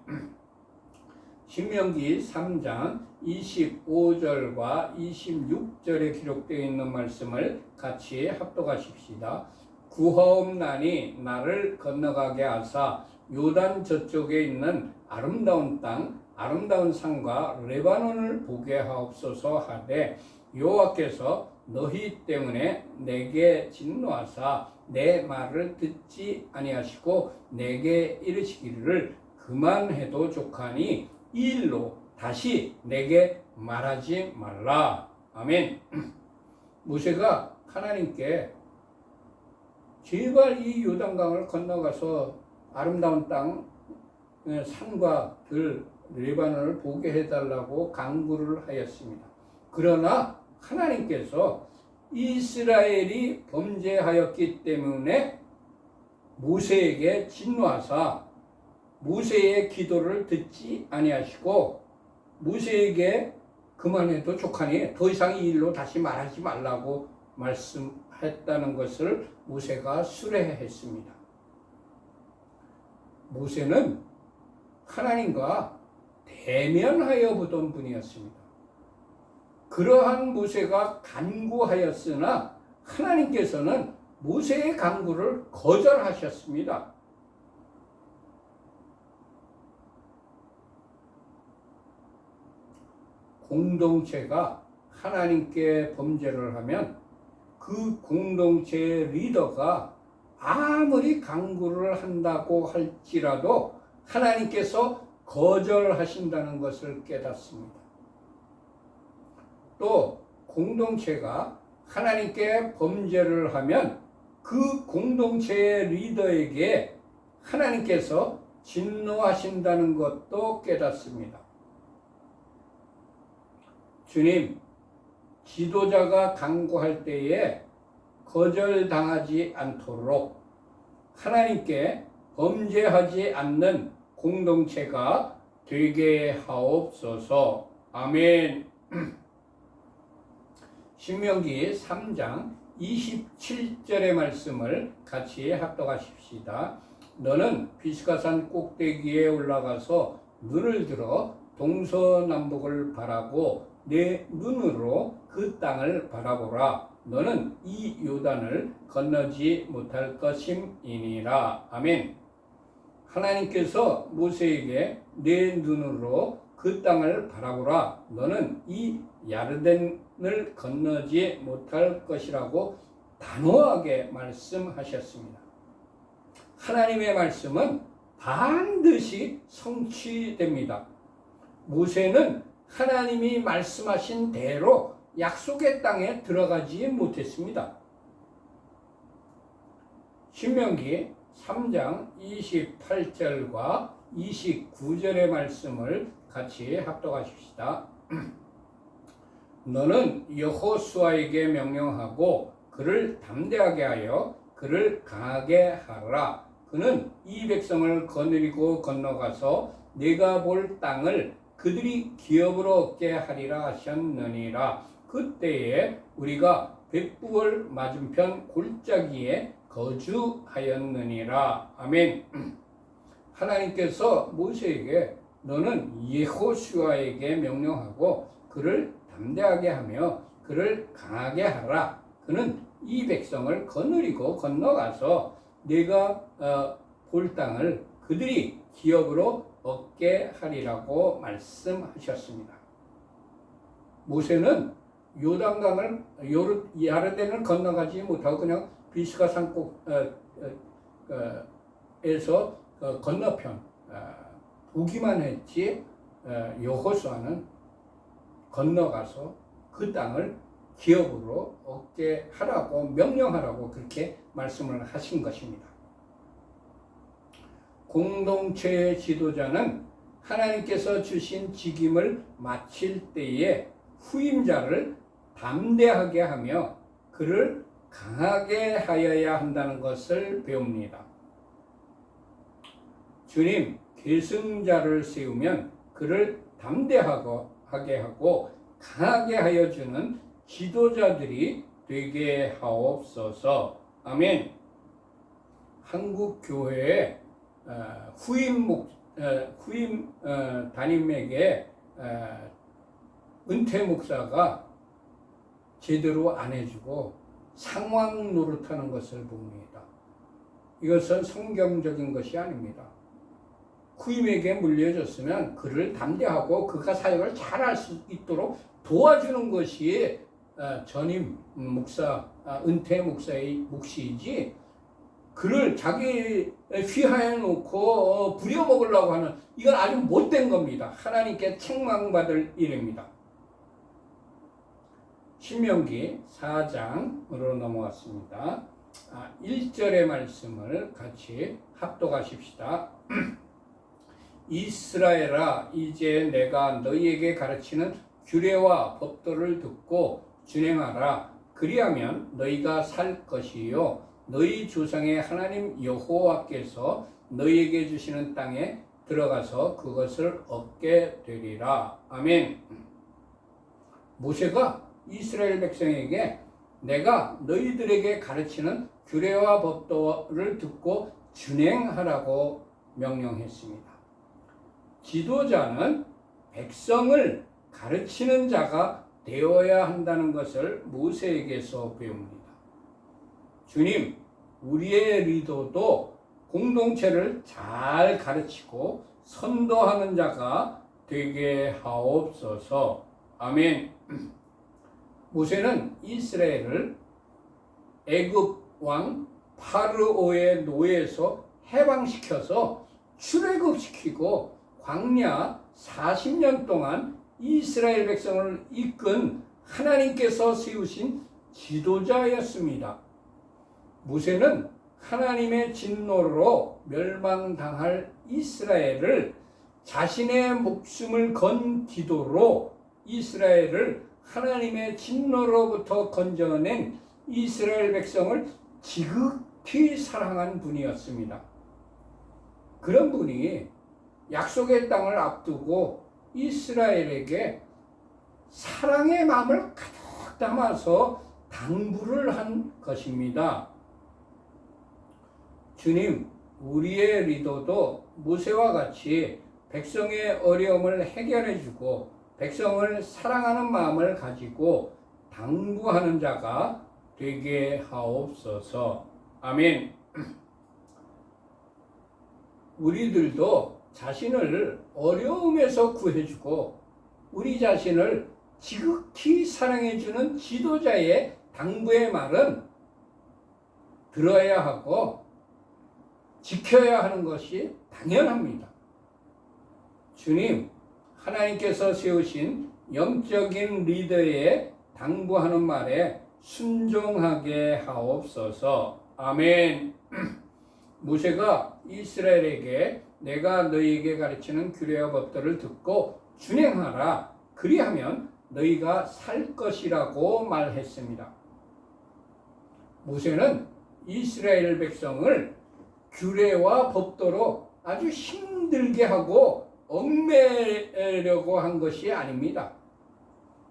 신명기 3장 25절과 26절에 기록되어 있는 말씀을 같이 합독하십시다. 구하옵나니 나를 건너가게 하사 요단 저쪽에 있는 아름다운 땅, 아름다운 산과 레바논을 보게 하옵소서 하되 여호와께서 너희 때문에 내게 진노하사 내 말을 듣지 아니하시고 내게 이르시기를 그만해도 족하니 이 일로 다시 내게 말하지 말라. 아멘. 모세가 하나님께 제발 이 요단강을 건너가서 아름다운 땅, 산과 들, 레바논을 보게 해달라고 간구를 하였습니다. 그러나 하나님께서 이스라엘이 범죄하였기 때문에 모세에게 진노하사 모세의 기도를 듣지 아니하시고 모세에게 그만해도 족하니 더 이상 이 일로 다시 말하지 말라고 말씀했다는 것을 모세가 수레했습니다. 모세는 하나님과 대면하여 보던 분이었습니다. 그러한 모세가 간구하였으나 하나님께서는 모세의 간구를 거절하셨습니다. 공동체가 하나님께 범죄를 하면 그 공동체의 리더가 아무리 간구를 한다고 할지라도 하나님께서 거절하신다는 것을 깨닫습니다. 또 공동체가 하나님께 범죄를 하면 그 공동체의 리더에게 하나님께서 진노하신다는 것도 깨닫습니다. 주님, 지도자가 간구할 때에 거절당하지 않도록 하나님께 범죄하지 않는 공동체가 되게 하옵소서. 아멘. 신명기 3장 27절의 말씀을 같이 합독하십시다. 너는 비스가산 꼭대기에 올라가서 눈을 들어 동서남북을 바라고 내 눈으로 그 땅을 바라보라. 너는 이 요단을 건너지 못할 것임이니라. 아멘. 하나님께서 모세에게 내 눈으로 그 땅을 바라보라. 너는 이 야르덴을 건너지 못할 것이라고 단호하게 말씀하셨습니다. 하나님의 말씀은 반드시 성취됩니다. 모세는 하나님이 말씀하신 대로 약속의 땅에 들어가지 못했습니다. 신명기 3장 28절과 29절의 말씀을 같이 합독하십시다. 너는 여호수아에게 명령하고 그를 담대하게 하여 그를 강하게 하라. 그는 이 백성을 거느리고 건너가서 내가 볼 땅을 그들이 기업으로 얻게 하리라 하셨느니라. 그때에 우리가 백부월 맞은편 골짜기에 거주하였느니라. 아멘. 하나님께서 모세에게 너는 여호수아에게 명령하고 그를 담대하게 하며 그를 강하게 하라. 그는 이 백성을 거느리고 건너가서 내가 볼 땅을 그들이 기업으로 얻게 하리라고 말씀하셨습니다. 모세는 요단강을 야르덴을 건너가지 못하고 그냥 비스가산 꼭에서 건너편 보기만 했지 여호수아는 건너가서 그 땅을 기업으로 얻게 하라고 명령하라고 그렇게 말씀을 하신 것입니다. 공동체의 지도자는 하나님께서 주신 직임을 마칠 때에 후임자를 담대하게 하며 그를 강하게 하여야 한다는 것을 배웁니다. 주님, 계승자를 세우면 그를 담대하게 하고 강하게 하여 주는 지도자들이 되게 하옵소서. 아멘. 한국 교회에 후임 담임에게 은퇴 목사가 제대로 안 해주고 상황 노릇하는 것을 봅니다. 이것은 성경적인 것이 아닙니다. 후임에게 물려줬으면 그를 담대하고 그가 사역을 잘할 수 있도록 도와주는 것이 전임 목사, 은퇴 목사의 몫이지, 그를 자기 휘하에 놓고 부려먹으려고 하는, 이건 아주 못된 겁니다. 하나님께 책망받을 일입니다. 신명기 4장으로 넘어왔습니다. 1절의 말씀을 같이 합독하십시다. 이스라엘아, 이제 내가 너희에게 가르치는 규례와 법도를 듣고 준행하라. 그리하면 너희가 살 것이요 너희 조상의 하나님 여호와께서 너희에게 주시는 땅에 들어가서 그것을 얻게 되리라. 아멘. 모세가 이스라엘 백성에게 내가 너희들에게 가르치는 규례와 법도를 듣고 준행하라고 명령했습니다. 지도자는 백성을 가르치는 자가 되어야 한다는 것을 모세에게서 배웁니다. 주님, 우리의 리더도 공동체를 잘 가르치고 선도하는 자가 되게 하옵소서. 아멘. 모세는 이스라엘을 애굽 왕 파르오의 노예에서 해방시켜서 출애굽시키고 광야 40년 동안 이스라엘 백성을 이끈 하나님께서 세우신 지도자였습니다. 모세는 하나님의 진노로 멸망당할 이스라엘을 자신의 목숨을 건 기도로 이스라엘을 하나님의 진노로부터 건져낸 이스라엘 백성을 지극히 사랑한 분이었습니다. 그런 분이 약속의 땅을 앞두고 이스라엘에게 사랑의 마음을 가득 담아서 당부를 한 것입니다. 주님, 우리의 리더도 모세와 같이 백성의 어려움을 해결해주고 백성을 사랑하는 마음을 가지고 당부하는 자가 되게 하옵소서. 아멘. 우리들도 자신을 어려움에서 구해주고 우리 자신을 지극히 사랑해주는 지도자의 당부의 말은 들어야 하고 지켜야 하는 것이 당연합니다. 주님, 하나님께서 세우신 영적인 리더의 당부하는 말에 순종하게 하옵소서. 아멘. 모세가 이스라엘에게 내가 너희에게 가르치는 규례와 법도를 듣고 준행하라. 그리하면 너희가 살 것이라고 말했습니다. 모세는 이스라엘 백성을 규례와 법도로 아주 힘들게 하고 얽매려고 한 것이 아닙니다.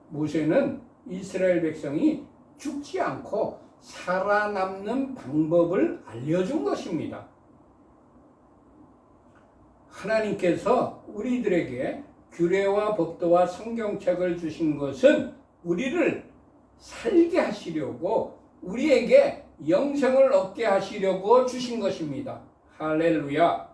모세는 이스라엘 백성이 죽지 않고 살아남는 방법을 알려준 것입니다. 하나님께서 우리들에게 규례와 법도와 성경책을 주신 것은 우리를 살게 하시려고, 우리에게 영생을 얻게 하시려고 주신 것입니다. 할렐루야.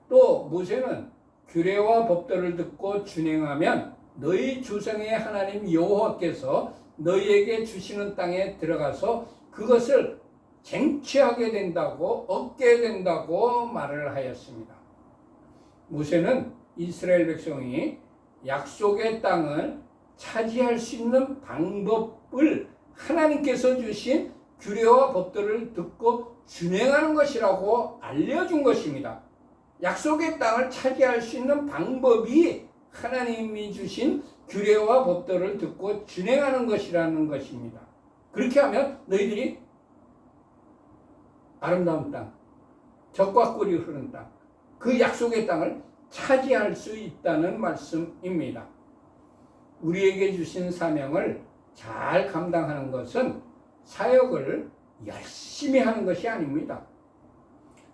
또 모세는 규례와 법도를 듣고 준행하면 너희 조상의 하나님 여호와께서 너희에게 주시는 땅에 들어가서 그것을 쟁취하게 된다고, 얻게 된다고 말을 하였습니다. 모세는 이스라엘 백성이 약속의 땅을 차지할 수 있는 방법을 하나님께서 주신 규례와 법도를 듣고 준행하는 것이라고 알려준 것입니다. 약속의 땅을 차지할 수 있는 방법이 하나님이 주신 규례와 법도를 듣고 준행하는 것이라는 것입니다. 그렇게 하면 너희들이 아름다운 땅, 젖과 꿀이 흐르는 땅, 그 약속의 땅을 차지할 수 있다는 말씀입니다. 우리에게 주신 사명을 잘 감당하는 것은 사역을 열심히 하는 것이 아닙니다.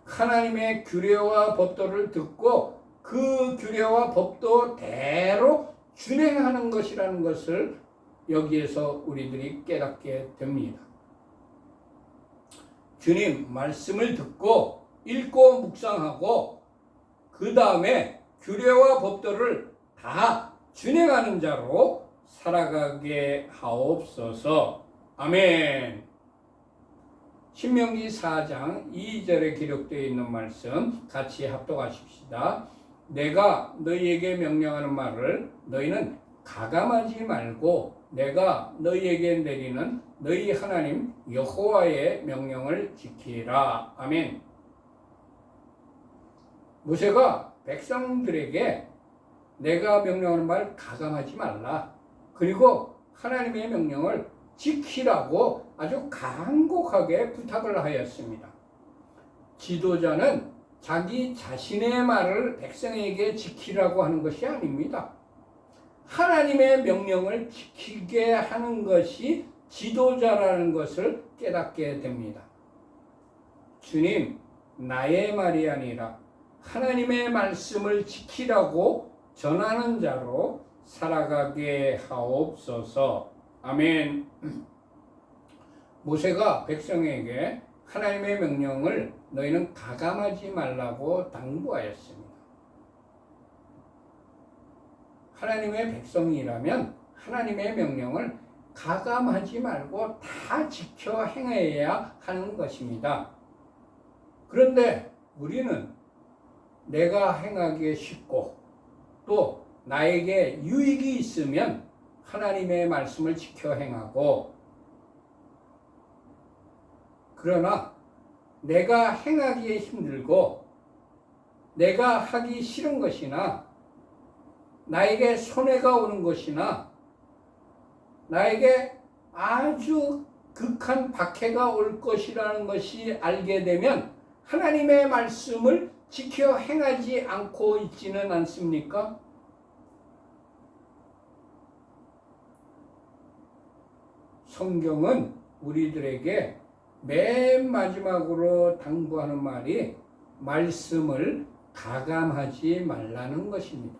하나님의 규례와 법도를 듣고 그 규례와 법도대로 준행하는 것이라는 것을 여기에서 우리들이 깨닫게 됩니다. 주님 말씀을 듣고 읽고 묵상하고 그 다음에 규례와 법도를 다 준행하는 자로 살아가게 하옵소서. 아멘. 신명기 4장 2절에 기록되어 있는 말씀 같이 합독하십시다. 내가 너희에게 명령하는 말을 너희는 가감하지 말고 내가 너희에게 내리는 너희 하나님 여호와의 명령을 지키라. 아멘. 모세가 백성들에게 내가 명령하는 말 가감하지 말라. 그리고 하나님의 명령을 지키라고 아주 간곡하게 부탁을 하였습니다. 지도자는 자기 자신의 말을 백성에게 지키라고 하는 것이 아닙니다. 하나님의 명령을 지키게 하는 것이 지도자라는 것을 깨닫게 됩니다. 주님, 나의 말이 아니라 하나님의 말씀을 지키라고 전하는 자로 살아가게 하옵소서. 아멘. 모세가 백성에게 하나님의 명령을 너희는 가감하지 말라고 당부하였습니다. 하나님의 백성이라면 하나님의 명령을 가감하지 말고 다 지켜 행해야 하는 것입니다. 그런데 우리는 내가 행하기에 쉽고 또 나에게 유익이 있으면 하나님의 말씀을 지켜 행하고, 그러나 내가 행하기에 힘들고 내가 하기 싫은 것이나 나에게 손해가 오는 것이나 나에게 아주 극한 박해가 올 것이라는 것이 알게 되면 하나님의 말씀을 지켜 행하지 않고 있지는 않습니까? 성경은 우리들에게 맨 마지막으로 당부하는 말이 말씀을 가감하지 말라는 것입니다.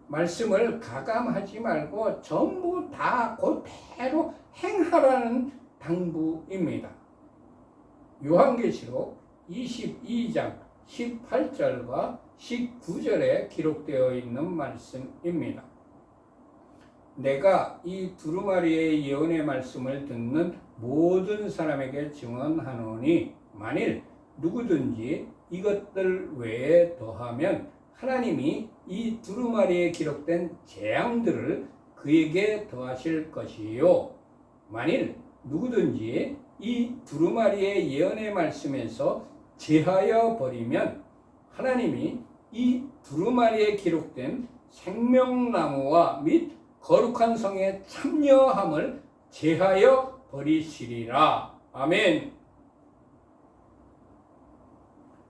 말씀을 가감하지 말고 전부 다 그대로 행하라는 당부입니다. 요한계시록 22장 18절과 19절에 기록되어 있는 말씀입니다. 내가 이 두루마리의 예언의 말씀을 듣는 모든 사람에게 증언하노니 만일 누구든지 이것들 외에 더하면 하나님이 이 두루마리에 기록된 재앙들을 그에게 더하실 것이요, 만일 누구든지 이 두루마리의 예언의 말씀에서 제하여 버리면 하나님이 이 두루마리에 기록된 생명나무와 및 거룩한 성에 참여함을 제하여 버리시리라. 아멘.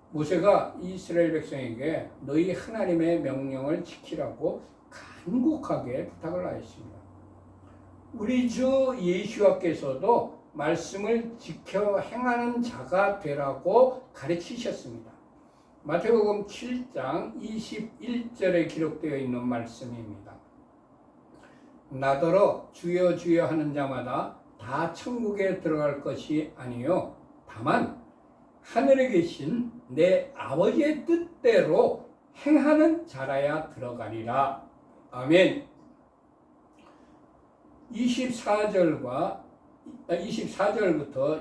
모세가 이스라엘 백성에게 너희 하나님의 명령을 지키라고 간곡하게 부탁을 하였습니다. 우리 주 예수와께서도 말씀을 지켜 행하는 자가 되라고 가르치셨습니다. 마태복음 7장 21절에 기록되어 있는 말씀입니다. 나더러 주여 주여 하는 자마다 다 천국에 들어갈 것이 아니요 다만 하늘에 계신 내 아버지의 뜻대로 행하는 자라야 들어가리라. 아멘. 24절부터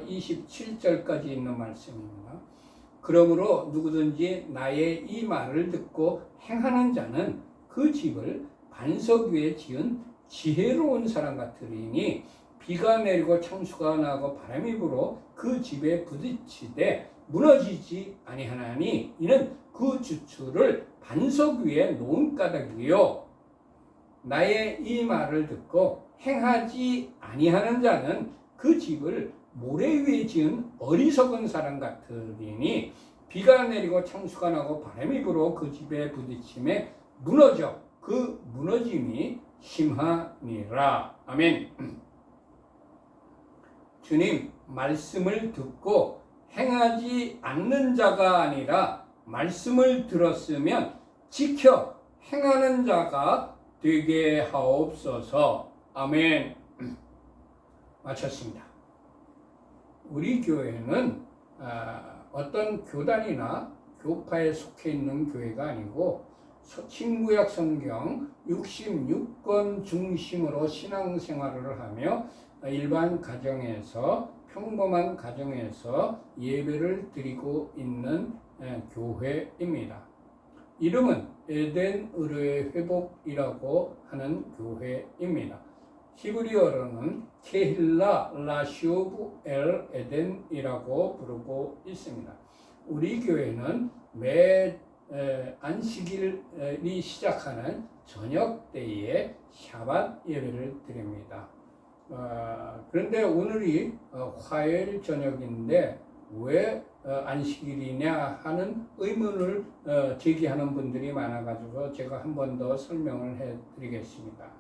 27절까지 있는 말씀입니다. 그러므로 누구든지 나의 이 말을 듣고 행하는 자는 그 집을 반석 위에 지은 지혜로운 사람 같으리니 비가 내리고 창수가 나고 바람이 불어 그 집에 부딪히되 무너지지 아니하나니 이는 그 주추를 반석 위에 놓은 까닭이요, 나의 이 말을 듣고 행하지 아니하는 자는 그 집을 모래 위에 지은 어리석은 사람 같으리니 비가 내리고 창수가 나고 바람이 불어 그 집에 부딪힘에 무너져 그 무너짐이 심하니라. 아멘. 주님, 말씀을 듣고 행하지 않는 자가 아니라 말씀을 들었으면 지켜 행하는 자가 되게 하옵소서. 아멘. 마쳤습니다. 우리 교회는 어떤 교단이나 교파에 속해 있는 교회가 아니고 신구약 성경 66권 중심으로 신앙생활을 하며 일반 가정에서 평범한 가정에서 예배를 드리고 있는 교회입니다. 이름은 에덴 의료의 회복이라고 하는 교회입니다. 히브리어로는 케힐라 라시오브 엘 에덴이라고 부르고 있습니다. 우리 교회는 매 안식일이 시작하는 저녁 때에 샤밧 예배를 드립니다. 그런데 오늘이 화요일 저녁인데 왜 안식일이냐 하는 의문을 제기하는 분들이 많아가지고 제가 한 번 더 설명을 해드리겠습니다.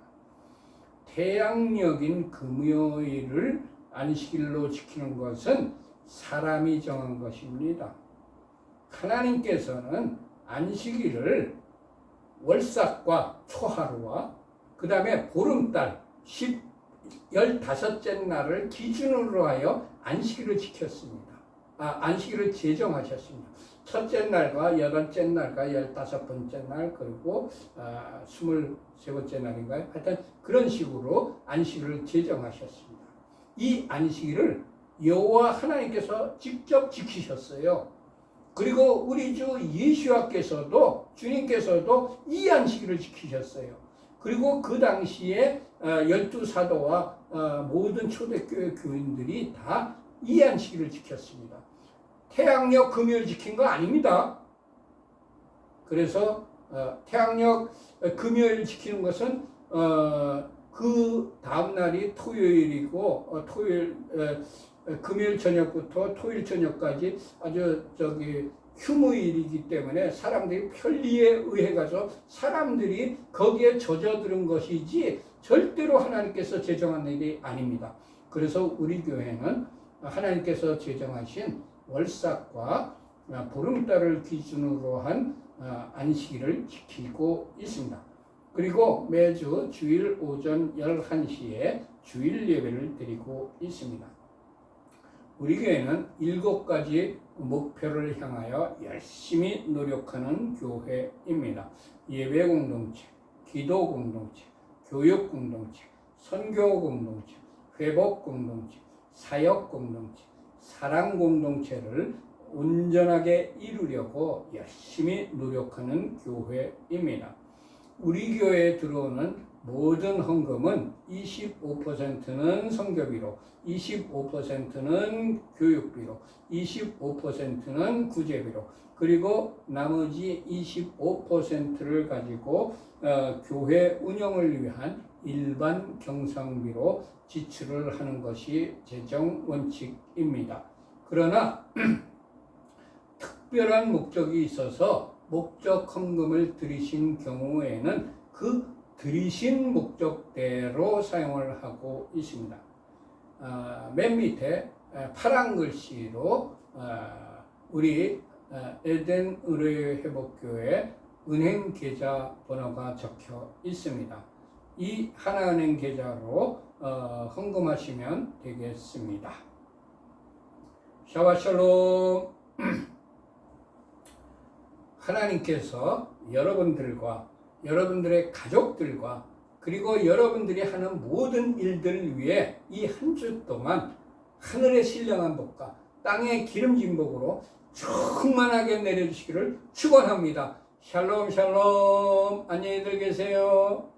태양력인 금요일을 안식일로 지키는 것은 사람이 정한 것입니다. 하나님께서는 안식일을 월삭과 초하루와 그 다음에 보름달 15째 날을 기준으로 하여 안식일을 지켰습니다. 안식일을 제정하셨습니다. 첫째 날과 여덟째 날과 15번째 날 그리고 23번째 날인가요? 하여튼 그런 식으로 안식일을 제정하셨습니다. 이 안식일을 여호와 하나님께서 직접 지키셨어요. 그리고 우리 주 예수와께서도 주님께서도 이 안식일을 지키셨어요. 그리고 그 당시에 12사도와 모든 초대교회 교인들이 다 이 안식일을 지켰습니다. 태양력 금요일 지킨 거 아닙니다. 그래서 태양력 금요일 지키는 것은 그 다음 날이 토요일이고 금요일 저녁부터 토요일 저녁까지 아주 휴무일이기 때문에 사람들이 편리에 의해 가서 사람들이 거기에 젖어드는 것이지 절대로 하나님께서 제정한 일이 아닙니다. 그래서 우리 교회는 하나님께서 제정하신 월삭과 보름달을 기준으로 한 안식일을 지키고 있습니다. 그리고 매주 주일 오전 11시에 주일 예배를 드리고 있습니다. 우리 교회는 7가지 목표를 향하여 열심히 노력하는 교회입니다. 예배 공동체, 기도 공동체, 교육 공동체, 선교 공동체, 회복 공동체, 사역 공동체, 사랑 공동체를 온전하게 이루려고 열심히 노력하는 교회입니다. 우리 교회에 들어오는 모든 헌금은 25%는 선교비로, 25%는 교육비로, 25%는 구제비로, 그리고 나머지 25%를 가지고 교회 운영을 위한 일반 경상비로 지출을 하는 것이 재정 원칙입니다. 그러나 특별한 목적이 있어서 목적 헌금을 드리신 경우에는 그 드리신 목적대로 사용을 하고 있습니다. 맨 밑에 파란 글씨로 우리 에덴 의료회복교회 은행 계좌 번호가 적혀 있습니다. 이 하나은행 계좌로 헌금하시면 되겠습니다. 샤바샬롬. 하나님께서 여러분들과 여러분들의 가족들과 그리고 여러분들이 하는 모든 일들을 위해 이 한 주 동안 하늘의 신령한 복과 땅의 기름진 복으로 충만하게 내려주시기를 축원합니다. 샬롬 샬롬. 안녕히들 계세요.